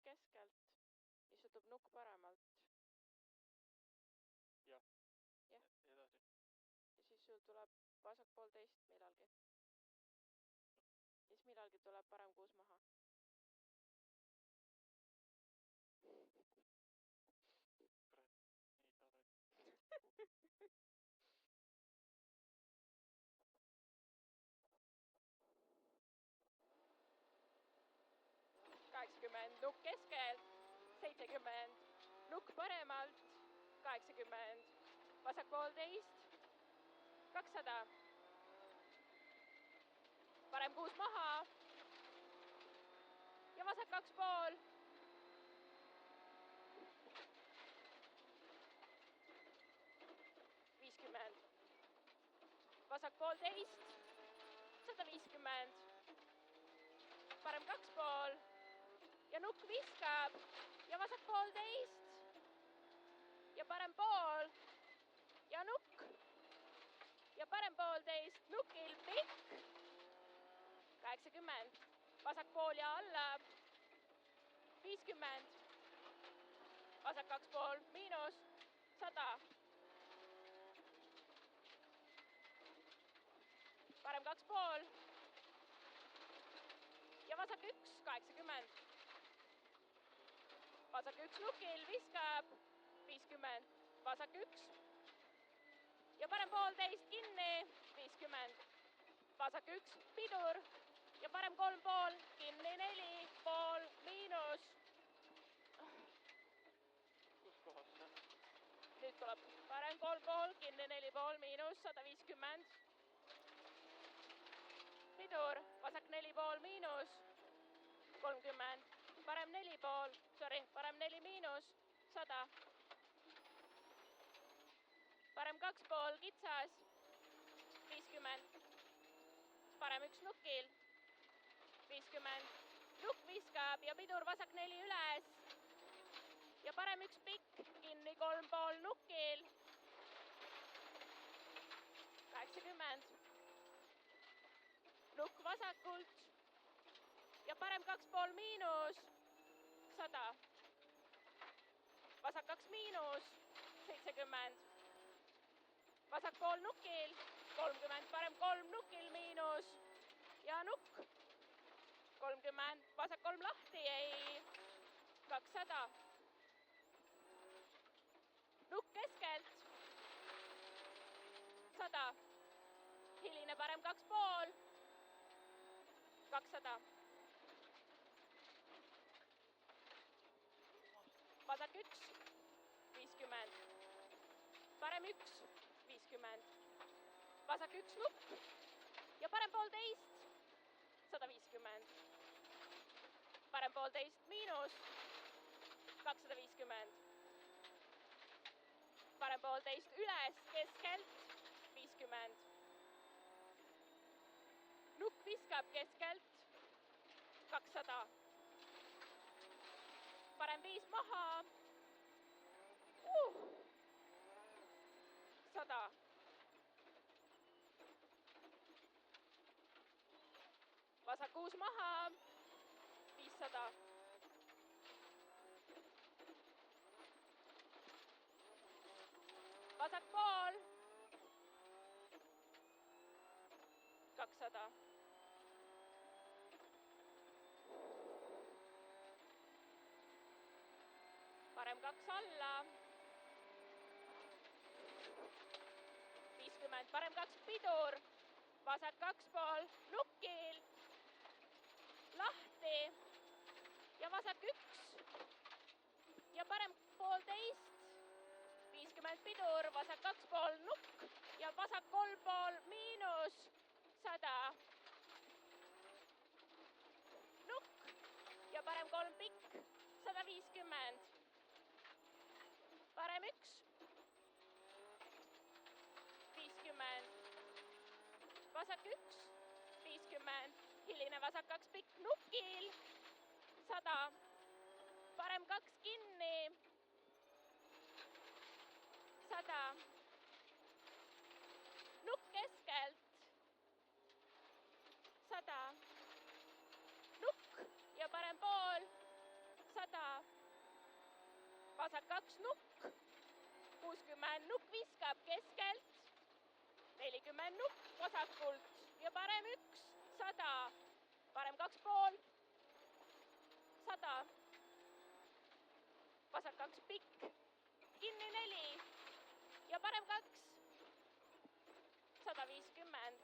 keskelt, istutub nukk paremalt. Jah. Jah. Edasi. Ja siis sul tuleb vasak pool teist millalgi. Ja siis millalgi tuleb parem kuus maha. Kurat, nii saada. 80 nukk keskelt, 70 nukk paremalt, 80 vasak pool teist, 200. Parem kuus maha ja vasak 2,5. 50. Vasak pool teist, 150. Parem 2,5 ja nukk viskab ja vasak pool teist ja parem pool ja nukk ja parem pool teist, nukil pikk, 80, vasak pool ja alla, 50, vasak 2,5, miinus, 100, parem 2,5 ja vasak 1, 80, vasak 1 nukil viskab, 50, vasak 1 ja parem pool teist kinni, 50, vasak 1 pidur ja parem 3,5 kinni, 4,5 miinus. Kus kohas see? Nüüd tuleb parem 3,5 kinni, 4,5 miinus, 150. Pidur, vasak 4,5 miinus, 30, parem 4,5, parem 4 miinus, 100. Parem 2,5 kitsas, 50. Parem 1 nukil, 50. Nukk viskab ja pidur vasak 4 üles. Ja parem 1 pikk kinni, 3,5 nukil, 80. Nukk vasakult ja parem 2,5 miinus, 100. Vasak 2 miinus, 70. Vasak pool nukil, 30, parem 3 nukil miinus ja nukk, 30, vasak 3 lahti, ei, 200. Nukk keskelt, 100. Hiline parem 2,5, 200. Vasak 1, 50. Parem 1, 50. Vasak 1 nukk ja parem pool teist, 150. Parem pool teist miinus, 250. Parem pool teist üles keskelt, 50. Nukk viskab keskelt, 200. Parem 5 maha, 100. Vasak 6 maha, 500. Vasak pool, 200. Parem 2 alla, 50. Parem 2 pidur, vasak 2,5 nukil, lahti ja vasak 1 ja parem pool teist, 50 pidur, vasak 2,5 nukk ja vasak 3,5 miinus, 100. Nukk ja parem 3 pikk, 150. Parem 1, 50. Vasak 1, 50. Hiline vasak 2 pikk nukil, 100. Parem 2 kinni, 100. Nukk keskelt, 100. Nukk ja parem pool, 100. vasak 2 nukk, 60, nukk viskab keskelt, 40 nukk vasakult ja parem 1, 100, parem 2 pool, 100, vasak 2 pikk, kinni 4 ja parem 2, 150.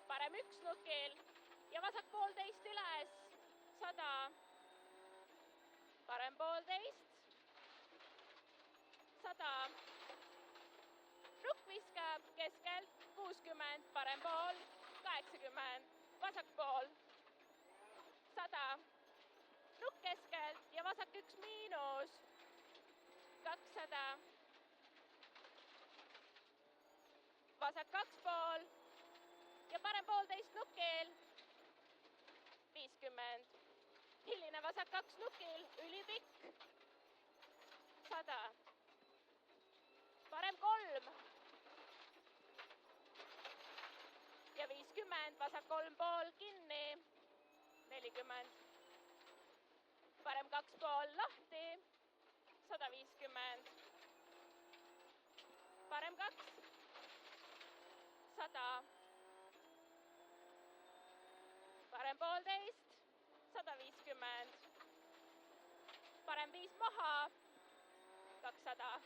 Parem 1 nukil ja vasak 1,5 üles, 100, parem 1,5, 100, nukk viskab keskelt, 60, parem pool, 80, vasak pool, 100, nukk keskelt ja vasak 1 miinus, 200, vasak 2 pool ja parem 1,5 nukil, 50, hiline vasak 2 nukil, ülipikk, 100, parem 3 ja 50, vasak 3 pool kinni, 40, parem 2 pool lahti, 150, parem 2, 100, parem 1,5, 150, parem 5 maha, 200,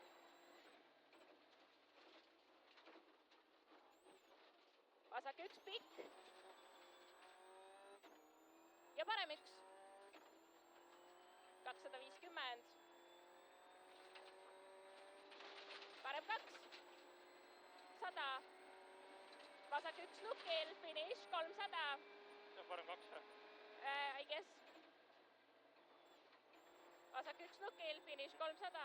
vasak 1 pikk ja parem 1, 250, parem 2, 100, vasak 1 nukil, finiš, 300. See on parem 2 või? I guess. Vasak 1 nukil, finiš 300.